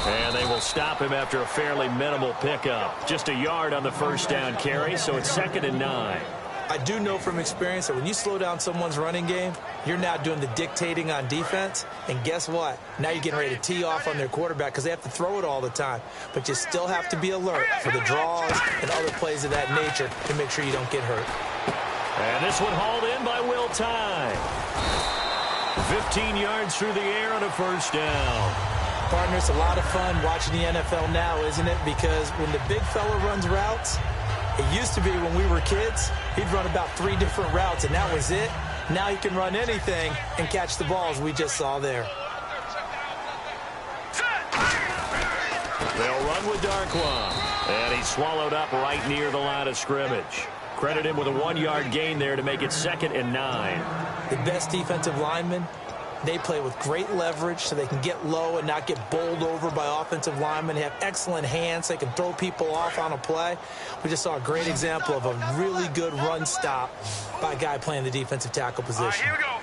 Speaker 3: And they will stop him after a fairly minimal pickup. Just a yard on the first down carry, so it's 2nd and 9.
Speaker 4: I do know from experience that when you slow down someone's running game, you're now doing the dictating on defense. And guess what? Now you're getting ready to tee off on their quarterback because they have to throw it all the time. But you still have to be alert for the draws and other plays of that nature to make sure you don't get hurt.
Speaker 3: And this one hauled in by Will Tye. 15 yards through the air on a first down.
Speaker 4: Partner, it's a lot of fun watching the NFL now, isn't it? Because when the big fella runs routes, it used to be when we were kids, he'd run about 3 different routes, and that was it. Now he can run anything and catch the balls we just saw there.
Speaker 3: They'll run with Darkwa. And he's swallowed up right near the line of scrimmage. Credit him with a 1-yard gain there to make it 2nd and 9.
Speaker 4: The best defensive linemen, they play with great leverage so they can get low and not get bowled over by offensive linemen. They have excellent hands. They can throw people off on a play. We just saw a great example of a really good run stop by a guy playing the defensive tackle position.
Speaker 5: Here we go.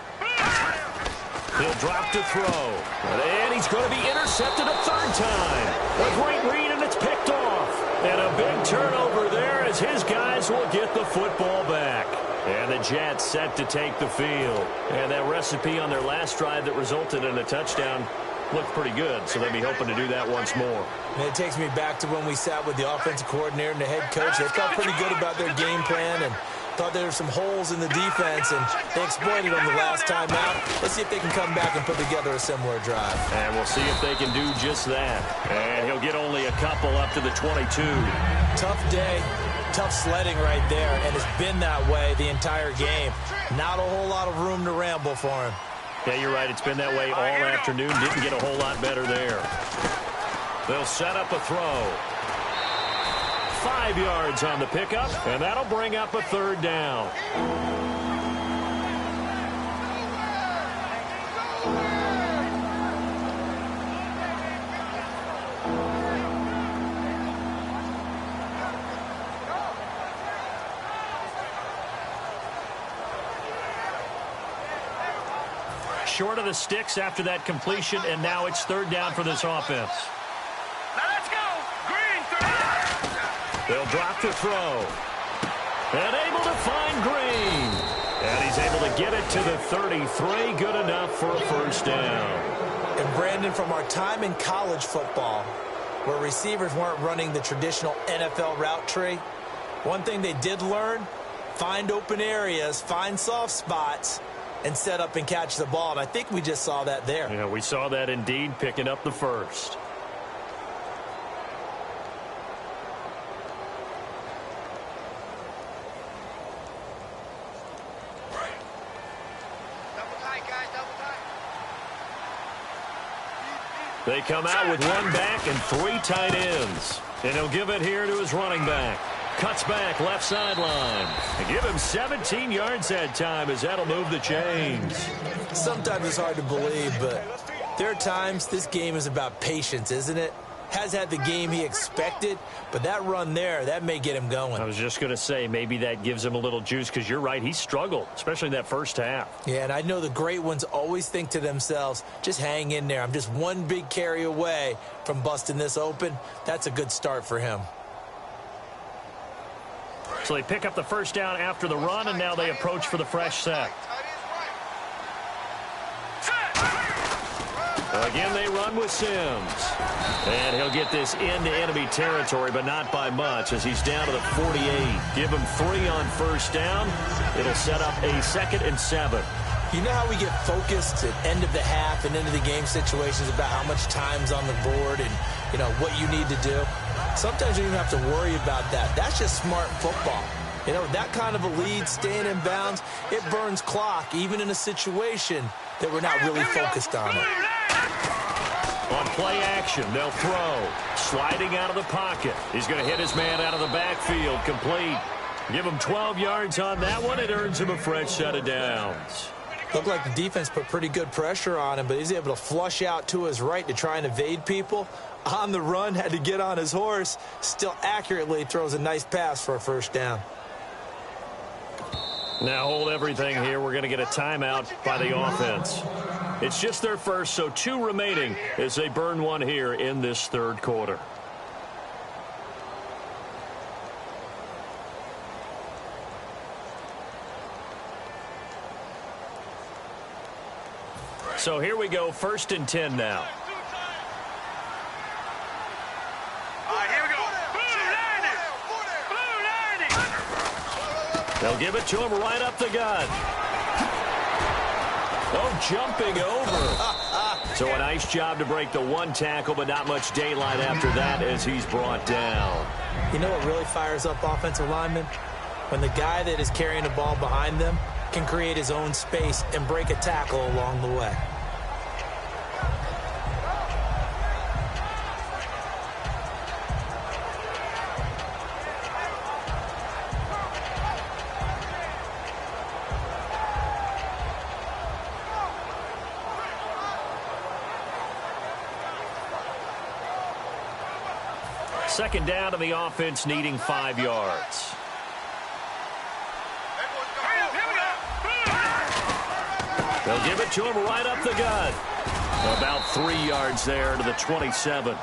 Speaker 3: He'll drop to throw. And he's going to be intercepted a 3rd time. A great read, and it's picked off. And a big turnover there as his guys will get the football back. And the Jets set to take the field. And that recipe on their last drive that resulted in a touchdown looked pretty good, so they'll be hoping to do that once more.
Speaker 4: And it takes me back to when we sat with the offensive coordinator and the head coach. They felt pretty good about their game plan and thought there were some holes in the defense, and they exploited them the last time out. Let's see if they can come back and put together a similar drive.
Speaker 3: And we'll see if they can do just that. And he'll get only a couple up to the 22.
Speaker 4: Tough day. Tough sledding right there, and it's been that way the entire game. Not a whole lot of room to ramble for him.
Speaker 3: Yeah, you're right. It's been that way all afternoon. Didn't get a whole lot better there. They'll set up a throw. 5 yards on the pickup, and that'll bring up a third down. Short of the sticks after that completion, and now it's third down for this offense.
Speaker 5: Now let's go. Green,
Speaker 3: They'll drop to throw. And able to find Green. And he's able to get it to the 33. Good enough for a first down.
Speaker 4: And Brandon, from our time in college football, where receivers weren't running the traditional NFL route tree, one thing they did learn, find open areas, find soft spots, and set up and catch the ball. And I think we just saw that there.
Speaker 3: Yeah, we saw that indeed, picking up the first. They come out with one back and 3 tight ends. And he'll give it here to his running back. Cuts back, left sideline. And give him 17 yards that time, as that'll move the chains.
Speaker 4: Sometimes it's hard to believe, but there are times this game is about patience, isn't it? Has had the game he expected, but that run there, that may get him going.
Speaker 3: I was just going to say, maybe that gives him a little juice, because you're right, he struggled, especially in that first half.
Speaker 4: Yeah, and I know the great ones always think to themselves, just hang in there. I'm just one big carry away from busting this open. That's a good start for him.
Speaker 3: So they pick up the first down after the run, and now they approach for the fresh set. Again, they run with Sims. And he'll get this into enemy territory, but not by much, as he's down to the 48. Give him 3 on first down. It'll set up a 2nd and 7.
Speaker 4: You know how we get focused at end of the half and into the game situations about how much time's on the board and, you know, what you need to do? Sometimes you don't even have to worry about that. That's just smart football. You know, that kind of a lead, staying in bounds, it burns clock, even in a situation that we're not really focused on it.
Speaker 3: On play action, they'll throw. Sliding out of the pocket. He's going to hit his man out of the backfield. Complete. Give him 12 yards on that one. It earns him a fresh set of downs.
Speaker 4: Looked like the defense put pretty good pressure on him, but he's able to flush out to his right to try and evade people. On the run, had to get on his horse. Still accurately throws a nice pass for a first down.
Speaker 3: Now hold everything here. We're going to get a timeout by the offense. It's just their first, so 2 remaining as they burn one here in this third quarter. So here we go, 1st and 10 now. They'll give it to him right up the gut. Oh, jumping over. So a nice job to break the 1 tackle, but not much daylight after that as he's brought down.
Speaker 4: You know what really fires up offensive linemen? When the guy that is carrying the ball behind them can create his own space and break a tackle along the way.
Speaker 3: Second down, and the offense needing 5 yards. They'll give it to him right up the gut. About 3 yards there to the 27.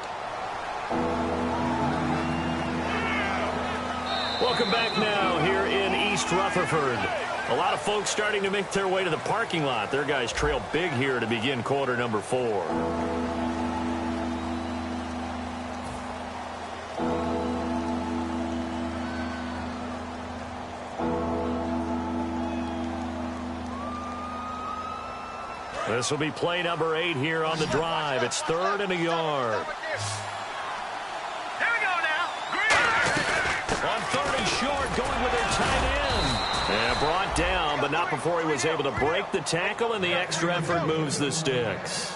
Speaker 3: Welcome back now here in East Rutherford. A lot of folks starting to make their way to the parking lot. Their guys trail big here to begin quarter number 4. This will be play number 8 here on the drive. It's 3rd and a yard.
Speaker 5: Here we go now.
Speaker 3: On 3rd and short, going with their tight end. And brought down, but not before he was able to break the tackle, and the extra effort moves the sticks.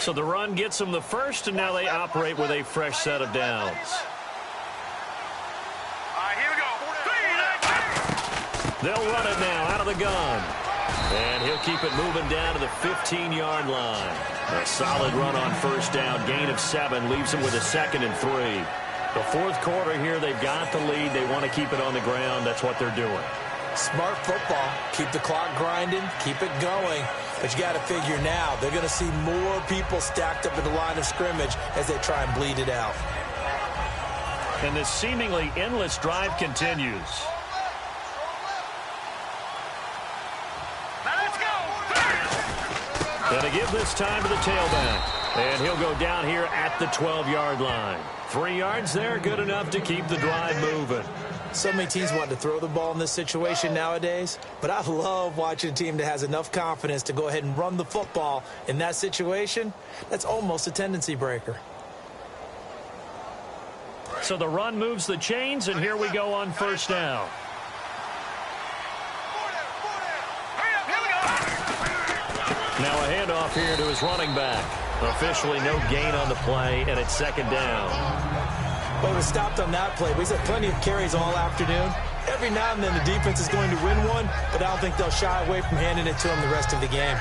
Speaker 3: So the run gets them the first, and now they operate with a fresh set of downs.
Speaker 5: All right, here we go.
Speaker 3: They'll run it now out of the gun. And he'll keep it moving down to the 15-yard line. A solid run on first down. Gain of 7 leaves them with a 2nd and 3. The fourth quarter here, they've got the lead. They want to keep it on the ground. That's what they're doing.
Speaker 4: Smart football. Keep the clock grinding. Keep it going. But you got to figure now, they're going to see more people stacked up in the line of scrimmage as they try and bleed it out.
Speaker 3: And this seemingly endless drive continues. And to give this time to the tailback. And he'll go down here at the 12-yard line. 3 yards there, good enough to keep the drive moving.
Speaker 4: So many teams want to throw the ball in this situation nowadays, but I love watching a team that has enough confidence to go ahead and run the football in that situation. That's almost a tendency breaker.
Speaker 3: So the run moves the chains, and here we go on first down. Now a handoff here to his running back. Officially no gain on the play, and it's 2nd down.
Speaker 4: Well, he was stopped on that play, but he's had plenty of carries all afternoon. Every now and then the defense is going to win one, but I don't think they'll shy away from handing it to him the rest of the game.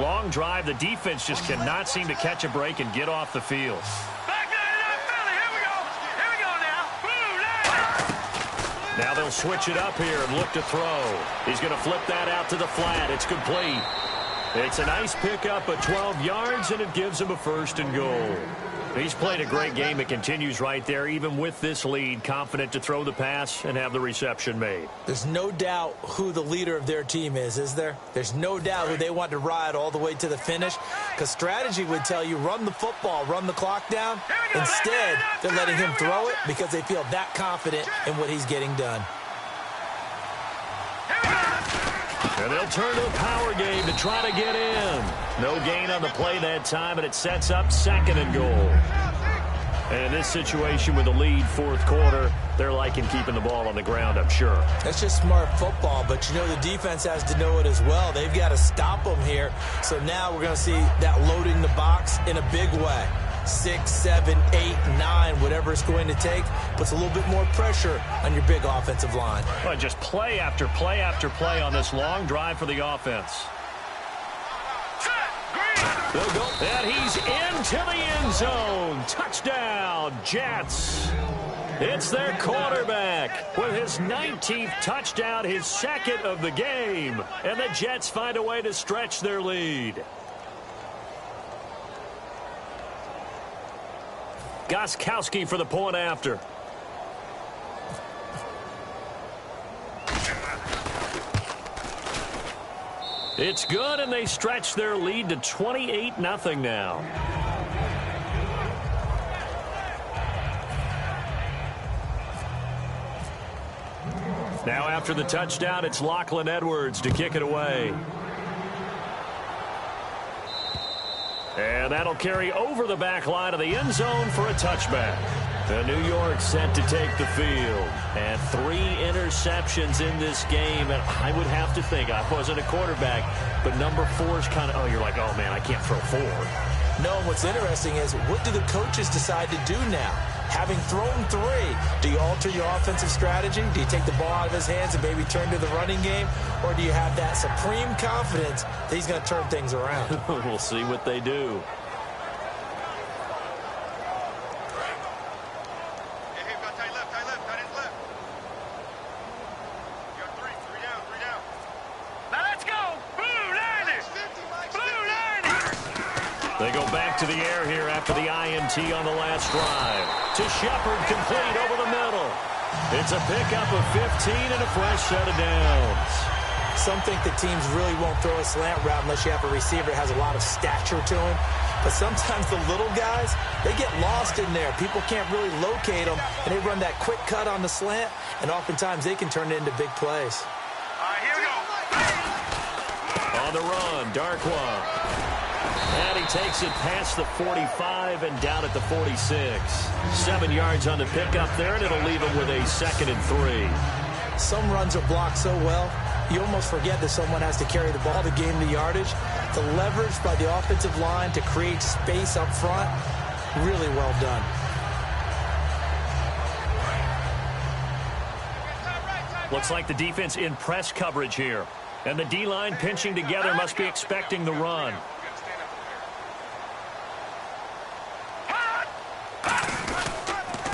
Speaker 3: Long drive. The defense just cannot seem to catch a break and get off the field. Now they'll switch it up here and look to throw. He's going to flip that out to the flat. It's complete. It's a nice pickup of 12 yards, and it gives him a 1st and goal. He's played a great game. It continues right there, even with this lead, confident to throw the pass and have the reception made.
Speaker 4: There's no doubt who the leader of their team is there? There's no doubt who they want to ride all the way to the finish, because strategy would tell you run the football, run the clock down. Instead, they're letting him throw it because they feel that confident in what he's getting done.
Speaker 3: And they'll turn to a power game to try to get in. No gain on the play that time, and it sets up 2nd and goal. And in this situation with the lead, fourth quarter, they're liking keeping the ball on the ground, I'm sure.
Speaker 4: That's just smart football, but you know the defense has to know it as well. They've got to stop them here. So now we're going to see that loading the box in a big way. 6, 7, 8, 9, whatever it's going to take, puts a little bit more pressure on your big offensive line.
Speaker 3: Well, just play after play after play on this long drive for the offense. They'll go, and he's into the end zone. Touchdown, Jets. It's their quarterback with his 19th touchdown, his 2nd of the game. And the Jets find a way to stretch their lead. Gostkowski for the point after. It's good, and they stretch their lead to 28-0 now. Now after the touchdown, it's Lachlan Edwards to kick it away. And that'll carry over the back line of the end zone for a touchback. The New York set to take the field. And 3 interceptions in this game. And I would have to think, I wasn't a quarterback, but number 4 is kind of, oh, you're like, oh, man, I can't throw 4.
Speaker 4: No, what's interesting is what do the coaches decide to do now? Having thrown 3, do you alter your offensive strategy? Do you take the ball out of his hands and maybe turn to the running game? Or do you have that supreme confidence that he's going to turn things around?
Speaker 3: We'll see what they do. They go back to the air here after the INT on the last drive. To Shepard, complete over the middle. It's a pickup of 15 and a fresh set of downs.
Speaker 4: Some think that teams really won't throw a slant route unless you have a receiver that has a lot of stature to him. But sometimes the little guys, they get lost in there. People can't really locate them, and they run that quick cut on the slant, and oftentimes they can turn it into big plays.
Speaker 5: All right, here we go.
Speaker 3: On the run, Darkwa. And he takes it past the 45 and down at the 46. 7 yards on the pickup there, and it'll leave him with a 2nd and 3.
Speaker 4: Some runs are blocked so well, you almost forget that someone has to carry the ball to gain the yardage. The leverage by the offensive line to create space up front, really well done.
Speaker 3: Looks like the defense in press coverage here. And the D-line pinching together must be expecting the run.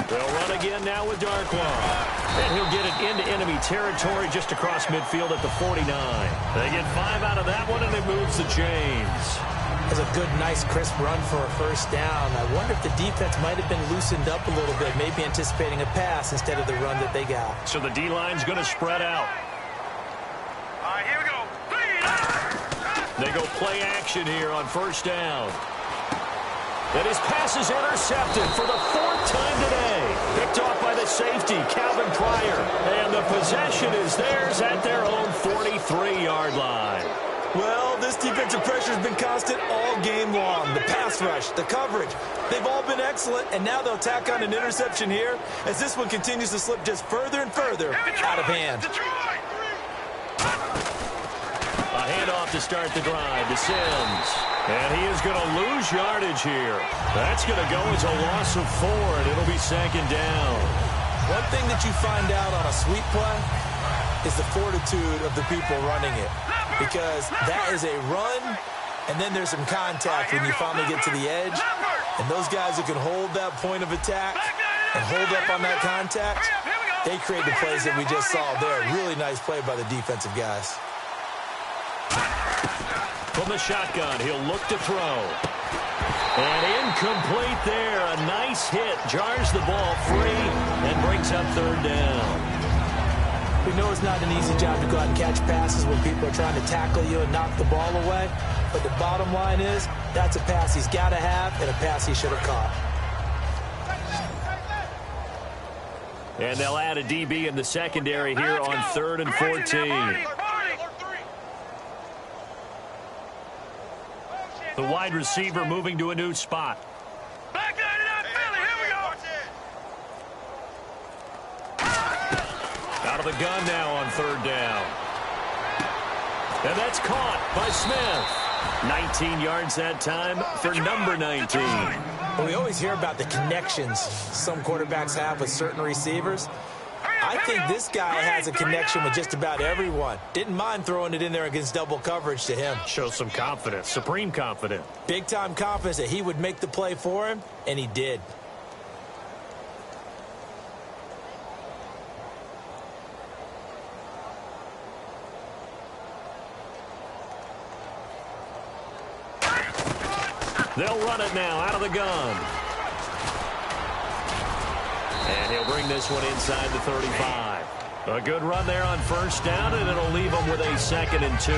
Speaker 3: They'll run again now with Darkwa. And he'll get it into enemy territory just across midfield at the 49. They get 5 out of that one, and it moves the chains.
Speaker 4: That's a good, nice, crisp run for a first down. I wonder if the defense might have been loosened up a little bit, maybe anticipating a pass instead of the run that they got.
Speaker 3: So the D-line's going to spread out.
Speaker 5: All right, here we go.
Speaker 3: They go play action here on first down. And his pass is intercepted for the 4th time today. Picked off by the safety, Calvin Pryor. And the possession is theirs at their own 43-yard line.
Speaker 4: Well, this defensive pressure has been constant all game long. The pass rush, the coverage, they've all been excellent, and now they'll tack on an interception here as this one continues to slip just further and further out of hand.
Speaker 3: A handoff to start the drive to Sims. And he is going to lose yardage here. That's going to go as a loss of 4, and it'll be 2nd down.
Speaker 4: One thing that you find out on a sweep play is the fortitude of the people running it. Because that is a run, and then there's some contact when you finally get to the edge. And those guys who can hold that point of attack and hold up on that contact, they create the plays that we just saw there. Really nice play by the defensive guys.
Speaker 3: From the shotgun, he'll look to throw. And incomplete there. A nice hit. Jars the ball free and brings up 3rd down.
Speaker 4: We know it's not an easy job to go out and catch passes when people are trying to tackle you and knock the ball away. But the bottom line is, that's a pass he's got to have and a pass he should have caught.
Speaker 3: And they'll add a DB in the secondary here on 3rd and 14. The wide receiver moving to a new spot.
Speaker 5: Back line it up, Philly. Here we go.
Speaker 3: Out of the gun now on 3rd down. And that's caught by Smith. 19 yards that time for number 19.
Speaker 4: Well, we always hear about the connections some quarterbacks have with certain receivers. I think this guy has a connection with just about everyone. Didn't mind throwing it in there against double coverage to him.
Speaker 3: Shows some confidence, supreme confidence.
Speaker 4: Big-time confidence that he would make the play for him, and he did.
Speaker 3: They'll run it now out of the gun. And he'll bring this one inside the 35. A good run there on first down, and it'll leave them with a 2nd and 2.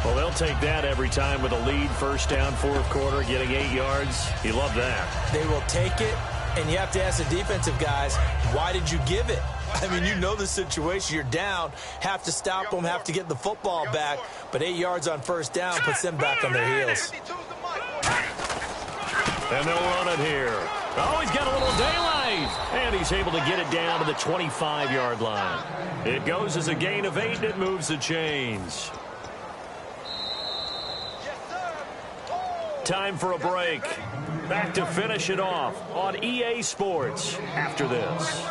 Speaker 3: Well, they'll take that every time with a lead. First down, 4th quarter, getting 8 yards. You love that.
Speaker 4: They will take it, and you have to ask the defensive guys, why did you give it? I mean, you know the situation. You're down, have to stop them, have to get the football back. But 8 yards on first down puts them back on their heels.
Speaker 3: And they'll run it here. Oh, he's got a little daylight. And he's able to get it down to the 25-yard line. It goes as a gain of 8, and it moves the chains. Time for a break. Back to finish it off on EA Sports after this.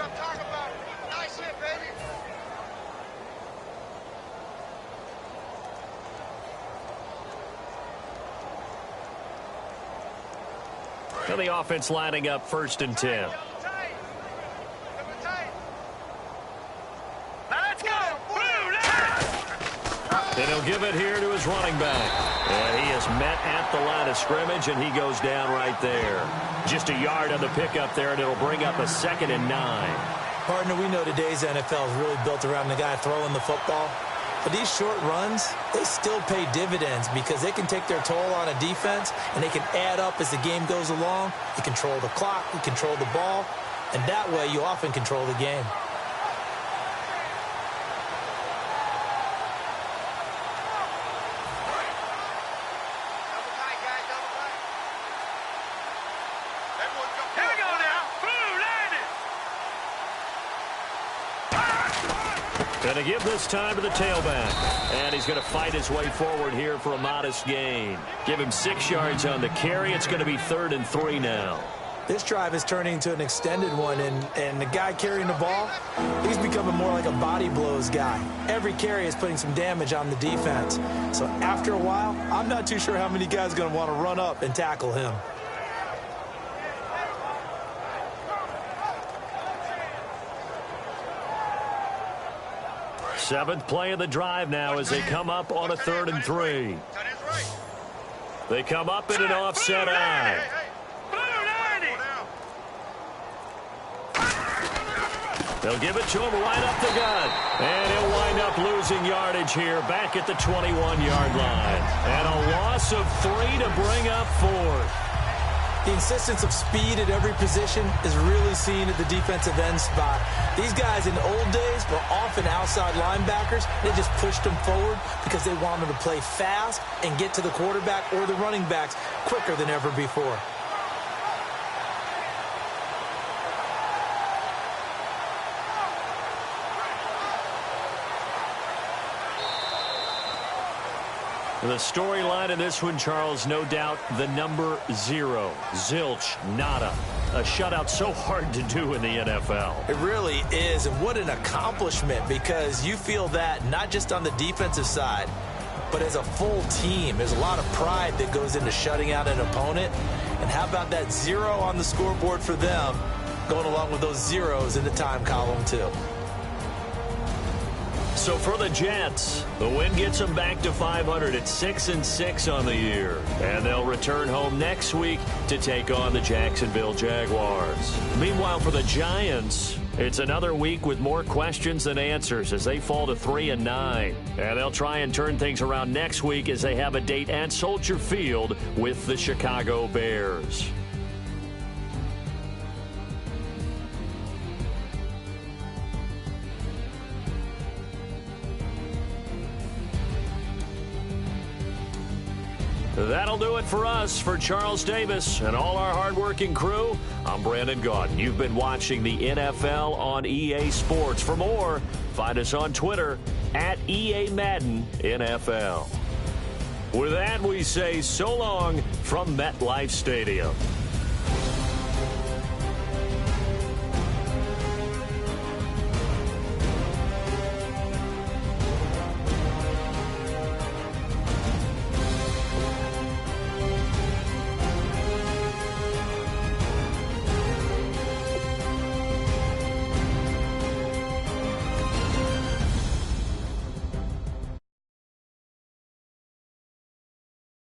Speaker 3: And the offense lining up 1st and 10. And he'll give it here to his running back. And he is met at the line of scrimmage, and he goes down right there. Just a yard on the pickup there, and it'll bring up a 2nd and 9.
Speaker 4: Partner, we know today's NFL is really built around the guy throwing the football. But these short runs, they still pay dividends because they can take their toll on a defense, and they can add up as the game goes along. You control the clock, you control the ball, and that way you often control the game.
Speaker 5: Here we go now. Boom, landed.
Speaker 3: Going to give this time to the tailback. And he's going to fight his way forward here for a modest gain. Give him 6 yards on the carry. It's going to be 3rd and 3 now.
Speaker 4: This drive is turning into an extended one, and the guy carrying the ball, he's becoming more like a body blows guy. Every carry is putting some damage on the defense. So after a while, I'm not too sure how many guys are going to want to run up and tackle him.
Speaker 3: Seventh play of the drive now as they come up on a 3rd and 3. They come up in an offset eye. They'll give it to him right up the gut. And he'll wind up losing yardage here back at the 21-yard line. And a loss of 3 to bring up 4th.
Speaker 4: The insistence of speed at every position is really seen at the defensive end spot. These guys in the old days were often outside linebackers. They just pushed them forward because they wanted to play fast and get to the quarterback or the running backs quicker than ever before.
Speaker 3: The storyline in this one, Charles, no doubt the number 0. Zilch, nada. A shutout so hard to do in the NFL.
Speaker 4: It really is, and what an accomplishment, because you feel that not just on the defensive side, but as a full team. There's a lot of pride that goes into shutting out an opponent. And how about that 0 on the scoreboard for them, going along with those zeros in the time column too.
Speaker 3: So for the Jets, the win gets them back to 500 at 6-6 on the year. And they'll return home next week to take on the Jacksonville Jaguars. Meanwhile, for the Giants, it's another week with more questions than answers as they fall to 3-9. And they'll try and turn things around next week as they have a date at Soldier Field with the Chicago Bears. That'll do it for us. For Charles Davis and all our hardworking crew, I'm Brandon Gaudin. You've been watching the NFL on EA Sports. For more, find us on Twitter at EA Madden NFL. With that, we say so long from MetLife Stadium.